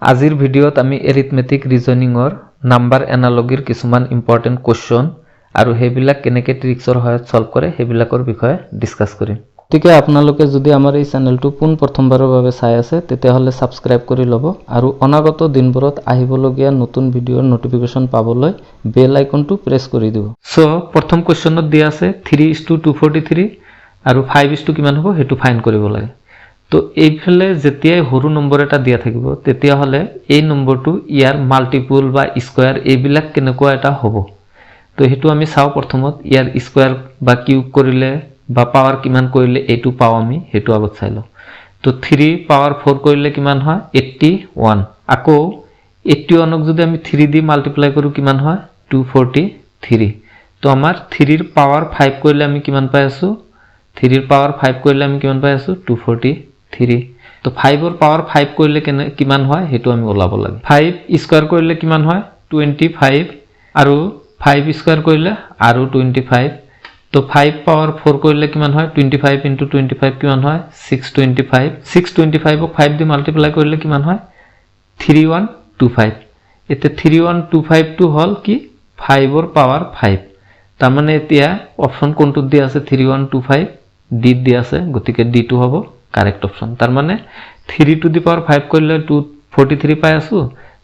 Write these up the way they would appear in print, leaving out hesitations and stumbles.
আজিৰ ভিডিঅ'ত আমি এৰিথমেটিক ৰিজনিংৰ নাম্বাৰ এনালজিৰ কিছুমান ইম্পৰ্টেন্ট কোৱেশ্চন আৰু হেবিলাক কেনেকৈ ট্ৰিক্সৰ সহায়ত সলভ কৰে হেবিলাকৰ বিষয়ে ডিসকাস কৰিম। গতিকে আপোনালোকে যদি আমাৰ এই চেনেলটো পোন প্ৰথমবাৰৰ বাবে চাই আছে তেতিয়াহ'লে সাবস্ক্ৰাইব কৰি ল'ব আৰু অনাগত দিনবোৰত আহিবলগীয়া নতুন ভিডিঅ'ৰ নটিফিকেশন পাবলৈ বেল আইকনটো প্ৰেছ কৰি দিব। সো প্ৰথম কোৱেশ্চনত দিয়া আছে 3:243 আৰু 5 কিমান হ'ব হেতু ফাইন্ড কৰিব লাগে। তো এইফালে যেতিয়াই সৰু নম্বৰ এটা দিয়া থাকিব তেতিয়া হলে এই নম্বৰটো ইয়াৰ মাল্টিপল বা স্কয়াৰ এইবিলাক কেনেকুৱা এটা হ'ব। তো হেতু আমি চাও প্ৰথমত ইয়াৰ স্কয়াৰ বা কিউব কৰিলে বা পাৱাৰ কিমান কৰিলে এইটো পাও আমি হেতু আগত চাই লও। তো 3 পাৱাৰ 4 কৰিলে কিমান হয় 81। আকৌ 81 ক যদি আমি 3 দি মাল্টিপ্লাই কৰো কিমান হয় 243। তো আমাৰ 3 ৰ পাৱাৰ 5 কৰিলে আমি কিমান পাই আছো 3 ৰ পাৱাৰ 5 কৰিলে আমি কিমান পাই আছো 243। তো 5 ৰ পাৱাৰ 5 কৰিলে কিমান হয় হেতু আমি ওলাব লাগে। 5 স্কয়াৰ কৰিলে কিমান হয় 25 আৰু 5 স্কয়াৰ কৰিলে আৰু 25। তো 5 পাৱাৰ 4 কৰিলে কিমান হয় 25 * 25 কিমান হয় 625। 625 ক 5 দি মাল্টিপ্লাই কৰিলে কিমান হয় 3125। এতে 3125 টো হল কি 5 ৰ পাৱাৰ 5। তাৰ মানে এতিয়া অপচন কোনটো দিয়া আছে 3125 ডি দিয়া আছে গতিকে ডি টো হ'ব কারেক্ট অপশন। তার মানে 3 টু দি পাওয়ার 5 করলে 243 পাই আছো।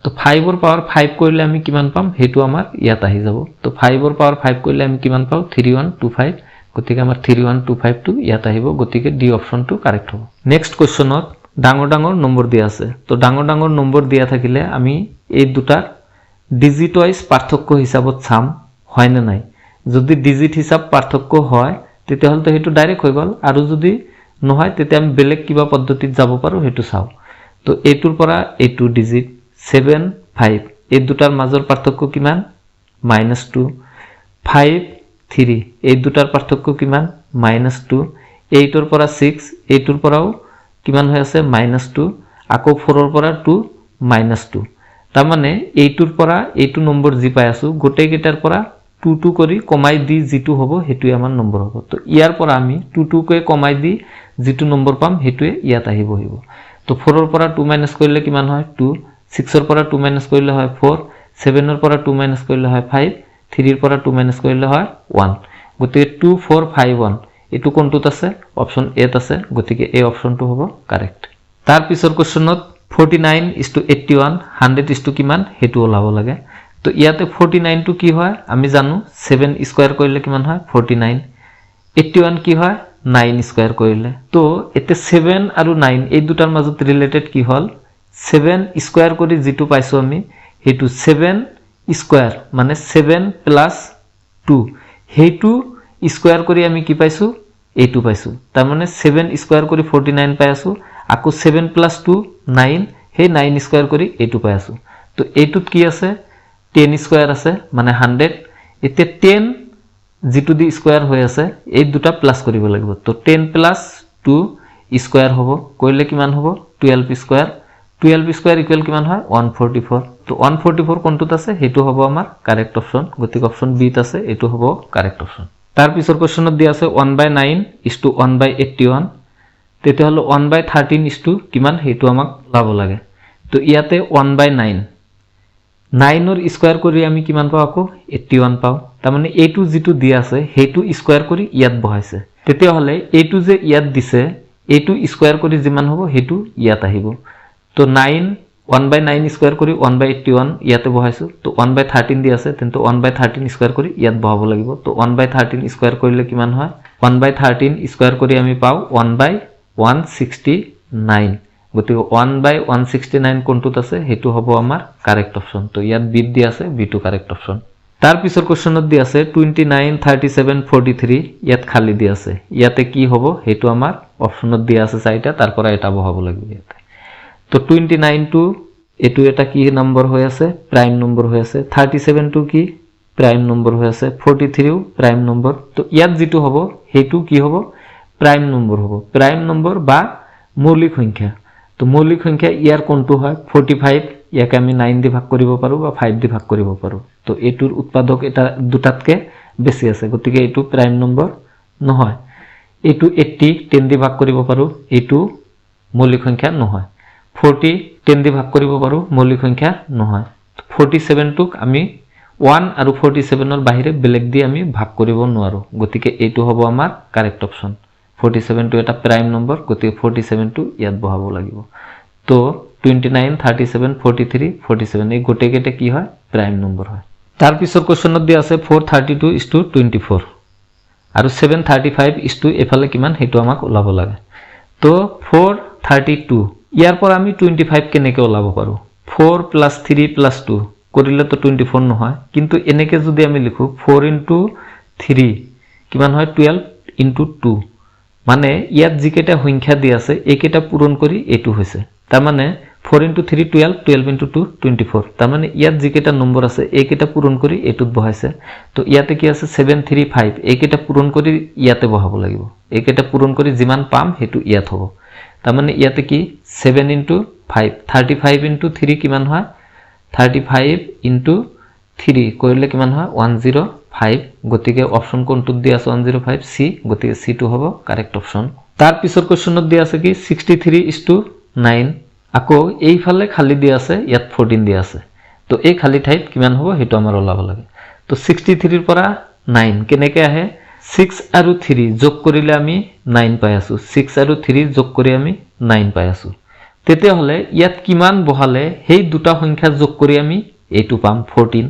তো 5 ৰ পাওয়াৰ 5 কৰলে আমি কিমান পাম হেতু আমাৰ ইয়াত আহি যাব। তো 5 ৰ পাওয়াৰ 5 কৰলে আমি কিমান পাও 3125। গতিকে আমাৰ 3125 টো ইয়াত আহিব গতিকে ডি অপশনটো কাৰেক্ট হ'ব। নেক্সট কোৱেশ্চনত ডাঙৰ ডাঙৰ নম্বৰ দিয়া আছে। তো ডাঙৰ ডাঙৰ নম্বৰ দিয়া থাকিলে আমি এই দুটা ডিজিট ওয়াইজ পাৰ্থক্য হিচাপত চাম হয় না নাই। যদি ডিজিট হিসাব পাৰ্থক্য হয় তেতিয়াহ'লে তো হেতু ডাইৰেক্ট হৈ গল আৰু যদি নহয় তেতিয়া আমি বেলেগ কিবা পদ্ধতিত যাব পাৰো হেতু চাও। তো এইটোৰ পৰা এইটো ডিজিট 7 5 এই দুটাৰ মাজৰ পাৰ্থক্য কিমান -2। 5 3 এই দুটাৰ পাৰ্থক্য কিমান -2। 8 ৰ পৰা 6 এইটোৰ পৰাও কিমান হৈ আছে -2। আকৌ 4 ৰ পৰা 2 -2। তাৰ মানে এইটোৰ পৰা এইটো নম্বৰ জি পাই আছো গোটেই কেইটাৰ পৰা 2 কৰি কমাই দি যিটো হ'ব হেতুই আমাৰ নম্বৰ হ'ব। তো ইয়াৰ পৰা আমি 2 কৈ কমাই দি যিটো নম্বৰ পাম হেতুই ইয়াত আহিব হিব। তো 4 ৰ পৰা 2 মাইনাস কৰিলে কিমান হয় 2। 6 ৰ পৰা 2 মাইনাস কৰিলে হয় 4। 7 ৰ পৰা 2 মাইনাস কৰিলে হয় 5। 3 ৰ পৰা 2 মাইনাস কৰিলে হয় 1। গতিকে 2 4 5 1 এটো কোনটোত আছে অপশন এ ত আছে গতিকে এই অপশনটো হ'ব কারেক্ট। তাৰ পিছৰ কোৱেশ্চনত 49:81 100 কিমান হেতু ওলাব লাগে। তো ইয়াতে 49 টো কি হয় আমি জানো 7 স্কয়াৰ কৰিলে কিমান হয় 49। 81 কি হয় 9 স্কয়াৰ কৰিলে। তো এতে 7 আৰু 9 এই দুটাৰ মাজত ৰিলেটেড কি হল 7 স্কয়াৰ কৰি যেটো পাইছো আমি হেতু 7 স্কয়াৰ মানে 7 + 2 হেতু স্কয়াৰ কৰি আমি কি পাইছো এইটো পাইছো। তাৰ মানে 7 স্কয়াৰ কৰি 49 পাই আছো আকৌ 7 + 2 9 হে 9 স্কয়াৰ কৰি এইটো পাই আছো। তো এইটোত কি আছে 10 স্কয়াৰ আছে মানে 100। এতে 10 যেটো দি স্কয়াৰ হৈ আছে এই দুটা প্লাস কৰিব লাগিব। তো 10 + 2 স্কয়াৰ হ'ব কৰিলে কিমান হ'ব 12 স্কয়াৰ। 12 স্কয়াৰ ইকুৱেল কিমান হয় 144। তো 144 কোনটোত আছে হেতু হ'ব আমাৰ কারেক্ট অপশন গতিকে অপশন বি ত আছে এটো হ'ব কারেক্ট অপশন। তাৰ পিছৰ কোৱেশ্চনত দিয়া আছে 1/9 = 1/81। তেতিয়া হলো 1/13 কিমান হেতু আমাক লাভ লাগে। তো ইয়াতে 1/9 9 ৰ স্কয়াৰ কৰি আমি কিমান পাও আকৌ 81 পাও। তাৰ মানে এইটো যেটো দিয়া আছে হেতু স্কয়াৰ কৰি ইয়াত বহাইছে। তেতিয়া হলে এইটো যে ইয়াত দিছে এইটো স্কয়াৰ কৰি যিমান হ'ব হেতু ইয়াত আহিব। তো 1/9 স্কয়াৰ কৰি 1/81 ইয়াতে বহাইছো। তো 1/13 দি আছে তেন্তে 1/13 স্কয়াৰ কৰি ইয়াত বহাব লাগিব। তো 1/13 স্কয়াৰ কৰিলে কিমান হয় 1/13 স্কয়াৰ কৰি আমি পাও 1/169। গতিকে 1/169 কোনটোত আছে হেতু হ'ব আমাৰ কাৰেক্ট অপশন। তো ইয়াত বি দি আছে বি টো কাৰেক্ট অপশন। তাৰ পিছৰ কোৱেশ্চনত দি আছে 29 37 43 ইয়াত খালি দি আছে। ইয়াতে কি হ'ব হেতু আমাৰ অপশনত দিয়া আছে চাৰিটা তাৰ পৰা এটা বহাব লাগিব ইয়াতে। তো 29 টো এটো এটা কি নম্বৰ হৈ আছে প্ৰাইম নম্বৰ হৈ আছে। 37 টো কি প্ৰাইম নম্বৰ হৈ আছে। 43 ও প্ৰাইম নম্বৰ। তো ইয়াত যেটো হ'ব হেতু কি হ'ব প্ৰাইম নম্বৰ হ'ব। প্ৰাইম নম্বৰ বা মৌলিক সংখ্যা। তো মৌলিক সংখ্যা ইয়াৰ কোনটো হয় 45 ইয়াকে আমি 9 দি ভাগ কৰিব পাৰো বা 5 দি ভাগ কৰিব পাৰো। তো এটোৰ উৎপাদক এটা দুটাতকে বেছি আছে গতিকে এটো প্ৰাইম নম্বৰ নহয়। এটো 80 10 দি ভাগ কৰিব পাৰো এটো মৌলিক সংখ্যা নহয়। 40 10 দি ভাগ কৰিব পাৰো মৌলিক সংখ্যা নহয় 47টোক আমি 1 আৰু 47ৰ বাহিৰে বেলেগ দি আমি ভাগ কৰিব নোৱাৰো গতিকে এইটো হ'ব আমাৰ কাৰেক্ট অপচন 47 টো এটা প্ৰাইম নম্বৰ গতিকে 47 টো ইয়াত বহাব লাগিব তো 29 37 43 47 এই গোটেইকেইটা কি হয় প্ৰাইম নম্বৰ হয় তাৰ পিছৰ কোৱেশ্চনত দিয়া আছে 432:24 আৰু 735 এফালে কিমান হেতু আমাক ওলাব লাগে তো 432 ইয়াৰ পৰা আমি 25 কেনেকৈ ওলাব পাৰো 4 + 3 + 2 কৰিলে তো 24 নহয় কিন্তু এনেকে যদি আমি লিখো 4 * 3 কিমান হয় 12 * 2 মানে ইয়াত যিকেইটা সংখ্যা দি আছে এইকেইটা পূৰণ কৰি এটো হৈছে তাৰ মানে 4 * 3 12 12 * 2 24 তাৰ মানে ইয়াত যিকেইটা নম্বৰ আছে এইকেইটা পূৰণ কৰি এটোত বহাইছে তো ইয়াতে কি আছে 735 এইকেইটা পূৰণ কৰি ইয়াতে বহাব লাগিব এইকেইটা পূৰণ কৰি যিমান পাম হেতু ইয়াত হ'ব তাৰ মানে ইয়াতে কি 7 * 5 35 * 3 কিমান হয় 35 * 3 কৰিলে কিমান হয় 105 গতিকে অপচন কোনটোত দি আছে 105 সি গতিকে সি টো হ'ব কারেক্ট অপচন তাৰ পিছৰ কোৱেশ্চনত দি আছে কি 63:9 আকৌ এইফালে খালি দি আছে ইয়াত 14 দি আছে তো এই খালি ঠাইত কিমান হ'ব হেতু আমাৰ ওলাব লাগে তো 63 ৰ পৰা 9 কেনেকৈ আহে 6 আৰু 3 যোগ কৰিলে আমি 9 পাই আছো 6 আৰু 3 যোগ কৰি আমি 9 পাই আছো তেতে হলে ইয়াত কিমান বহালে হেই দুটা সংখ্যা যোগ কৰি আমি এইটো পাম 14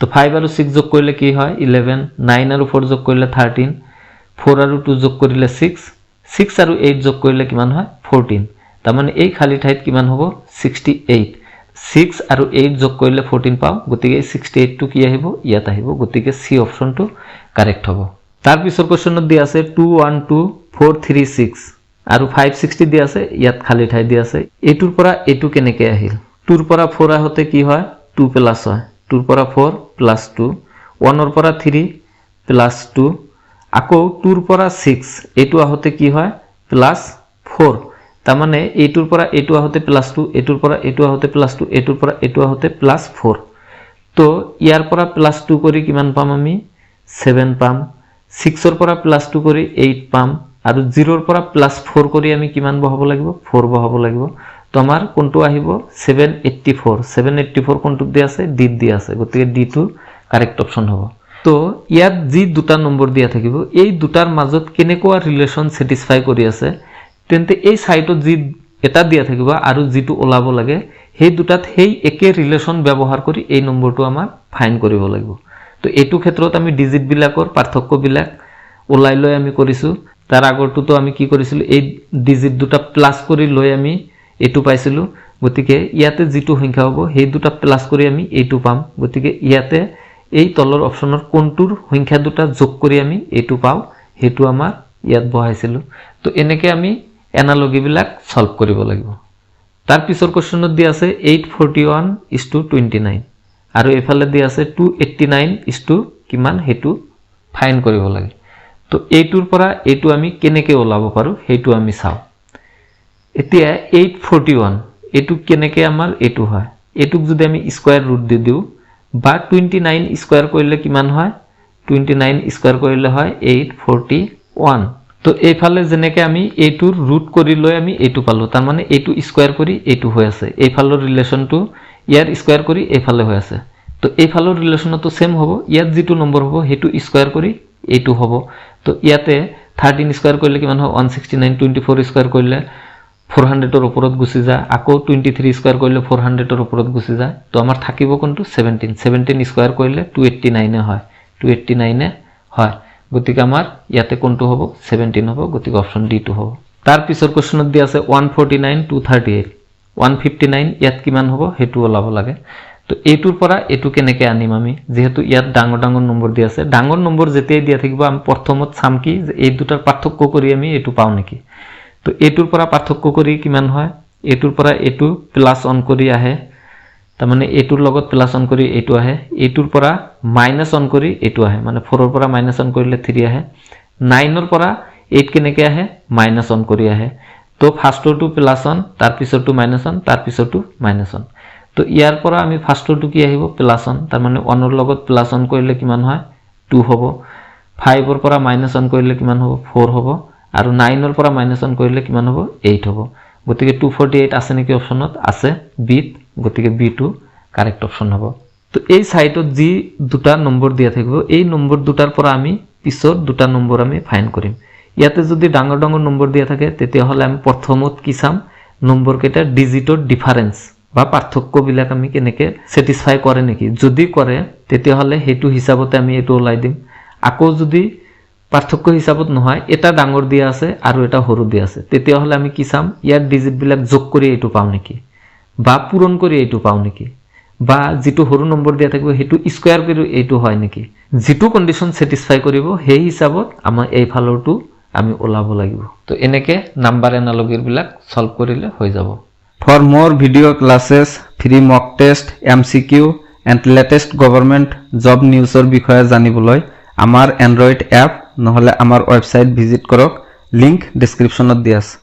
তো 5 আৰু 6 যোগ কৰিলে কি হয় 11 9 আৰু 4 যোগ কৰিলে 13 4 আৰু 2 যোগ কৰিলে 6 6 আৰু 8 যোগ কৰিলে কিমান হয় 14 তাৰ মানে এই খালি ঠাইত কিমান হ'ব 68 6 আৰু 8 যোগ কৰিলে 14 পাও গতিকে 68 টো কি আহিব ইয়াত আহিব গতিকে সি অপচনটো কারেক্ট হ'ব তাৰ পিছৰ কোৱেশ্চনত দি আছে 212436 আৰু 560 দি আছে ইয়াত খালি ঠাই দি আছে এটোৰ পৰা এটো কেনেকৈ আহিল 2 ৰ পৰা 4 আহতে কি হয় 2 প্লাস হয় 2 ৰ পৰা 4 প্লাস 2 1 ৰ পৰা 3 প্লাস 2 আকৌ 2 ৰ পৰা 6 এটো আহতে কি হয় প্লাস 4 তাৰ মানে এটোৰ পৰা এটো আহতে প্লাস 2 এটোৰ পৰা এটো আহতে প্লাস 2 এটোৰ পৰা এটো আহতে প্লাস 4 তো ইয়াৰ পৰা প্লাস 2 কৰি কিমান পাম আমি 7 পাম 6 ৰ পৰা প্লাস 2 কৰি 8 পাম আৰু 0 ৰ পৰা প্লাস 4 কৰি আমি কিমান বহাব লাগিব 4 বহাব লাগিব তো আমাৰ কোনটো আহিব 784 কোনটো দি আছে ডি দি আছে গতিকে ডি টো কারেক্ট অপচন হ'ব তো ইয়াত যি দুটা নম্বৰ দিয়া থাকিব এই দুটাৰ মাজত কেনেকুৱা ৰিলেশন স্যাটিসফাই কৰি আছে তেন্তে এই সাইটত যি এটা দিয়া থাকিব আৰু যিটো ওলাব লাগে সেই দুটাত সেই একে ৰিলেশন ব্যৱহাৰ কৰি এই নম্বৰটো আমাৰ ফাইন কৰিব লাগিব তো এটো ক্ষেত্ৰত আমি ডিজিট বিলাকৰ পাৰ্থক্য বিলাক ওলাই লৈ আমি কৰিছো তাৰ আগৰটো তো আমি কি কৰিছিল এই ডিজিট দুটা প্লাস কৰি লৈ আমি এটো পাইছিলো গতিকে ইয়াতে যেটো সংখ্যা হ'ব সেই দুটা প্লাস কৰি আমি এটো পাম গতিকে ইয়াতে এই তলৰ অপচনৰ কোনটোৰ সংখ্যা দুটা যোগ কৰি আমি এটো পাও হেতু আমাৰ ইয়াত বহাইছিলো তো এনেকৈ আমি এনালজি বিলাক সলভ কৰিব লাগিব তাৰ পিছৰ কোৱেশ্চনত দি আছে 841:29 আৰু এফালে দি আছে 289 কিমান হেতু ফাইন কৰিব লাগে তো এইটোৰ পৰা এইটো আমি কেনেকৈ ওলাব পাৰো হেতু আমি চাও এতিয়া 841 এটু কেনেকৈ আমাৰ এটু হয় এটুক যদি আমি স্কয়াৰ ৰুট দি দিও বা 29 স্কয়াৰ কৰিলে কিমান হয় 29 স্কয়াৰ কৰিলে হয় 841 তো এইফালে যেনেকৈ আমি এটুৰ ৰুট কৰি লৈ আমি এটু পালো তাৰ মানে এটু স্কয়াৰ কৰি এটু হৈ আছে এইফালৰ ৰিলেশনটো ইয়াৰ স্কয়াৰ কৰি এইফালে হৈ আছে তো এইফালৰ ৰিলেশনটো সেম হ'ব ইয়াত যেটো নম্বৰ হ'ব হেতু স্কয়াৰ কৰি এটু হ'ব তো ইয়াতে 13 স্কয়াৰ কৰিলে কিমান হয় 169 24 স্কয়াৰ কৰিলে 400 ৰ ওপৰত গুছি যায় আকৌ 23 স্কয়াৰ কৰিলে 400 ৰ ওপৰত গুছি যায় তো আমাৰ থাকিব কোনটো 17 স্কয়াৰ কৰিলে 289 হয় 289 হয় গতিকে আমাৰ ইয়াতে কোনটো হ'ব 17 হ'ব গতিকে অপচন ডি টো হ'ব তাৰ পিছৰ কোৱেশ্চনত দি আছে 149:238 159 ইয়াত কিমান হ'ব হেতু ওলাব লাগে তো এটুৰ পৰা এটু কেনেকৈ আনিম আমি যেহেতু ইয়াত ডাঙৰ ডাঙৰ নম্বৰ দি আছে ডাঙৰ নম্বৰ যেতেই দিয়া থাকিব আমি প্ৰথমত চাম কি যে এই দুটাৰ পাৰ্থক্য কৰি আমি এটু পাও নেকি তো এটুৰ পৰা পাৰ্থক্য কৰি কিমান হয় এটুৰ পৰা এটু প্লাস অন কৰি আহে তাৰ মানে এটুৰ লগত প্লাস অন কৰি এটু আহে এটুৰ পৰা মাইনাস অন কৰি এটু আহে মানে 4 ৰ পৰা মাইনাস অন কৰিলে 3 আহে 9 ৰ পৰা 8 কেনেকৈ আহে মাইনাস অন কৰি আহে তো ফাৰ্ষ্টৰটো প্লাস অন তাৰ পিছৰটো মাইনাস অন তাৰ পিছৰটো মাইনাস অন তো ইয়াৰ পৰা আমি ফাৰ্ষ্টৰটো কি আহিব প্লাস অন তাৰ মানে 1 ৰ লগত প্লাস অন কৰিলে কিমান হয় 2 হ'ব 5 ৰ পৰা মাইনাস অন কৰিলে কিমান হ'ব 4 হ'ব আৰু 9 ৰ পৰা মাইনাস অন কৰিলে কিমান হ'ব 8 হ'ব গতিকে 248 আছে নেকি অপশনত আছে বিত গতিকে বি2 কারেক্ট অপশন হ'ব তো এই সাইটত যি দুটা নম্বৰ দিয়া থাকিব এই নম্বৰ দুটাৰ পৰা আমি পিছৰ দুটা নম্বৰ আমি ফাইন্ড কৰিম ইয়াতে যদি ডাঙৰ ডাঙৰ নম্বৰ দিয়া থাকে তেতিয়া হলে আমি প্ৰথমত কি চাম নম্বৰ কেইটা ডিজিটৰ ডিফাৰেন্স বা পাৰ্থক্য বিলাক আমি কেনেকে স্যাটিসফাই কৰে নেকি যদি কৰে তেতিয়া হলে হেতু হিচাপতে আমি এটো ওলাই দিম আকৌ যদি পাৰ্থক্য হিচাপত নহয় এটা ডাঙৰ দিয়া আছে আৰু এটা সৰু দিয়া আছে তেতিয়া হলে আমি কি চাম ইয়াৰ ডিজিট বিলাক যোগ কৰি এটো পাও নেকি বা পূৰণ কৰি এটো পাও নেকি বা যেটো সৰু নম্বৰ দিয়া থাকিব হেতু স্কয়াৰ কৰি এটো হয় নেকি যেটো কন্ডিশন স্যাটিসফাই কৰিব সেই হিচাপত আমাৰ এই ফালৰটো আমি ওলাব লাগিব তো এনেকে নাম্বাৰ এনালজিৰ বিলাক সলভ কৰিলে হৈ যাব For more video classes, free mock test, MCQ and latest government job newsৰ বিষয়ে জানিবলৈ আমাৰ Android app নহলে আমাৰ website visit কৰক লিংক ডেসক্ৰিপচনত দিয়া আছে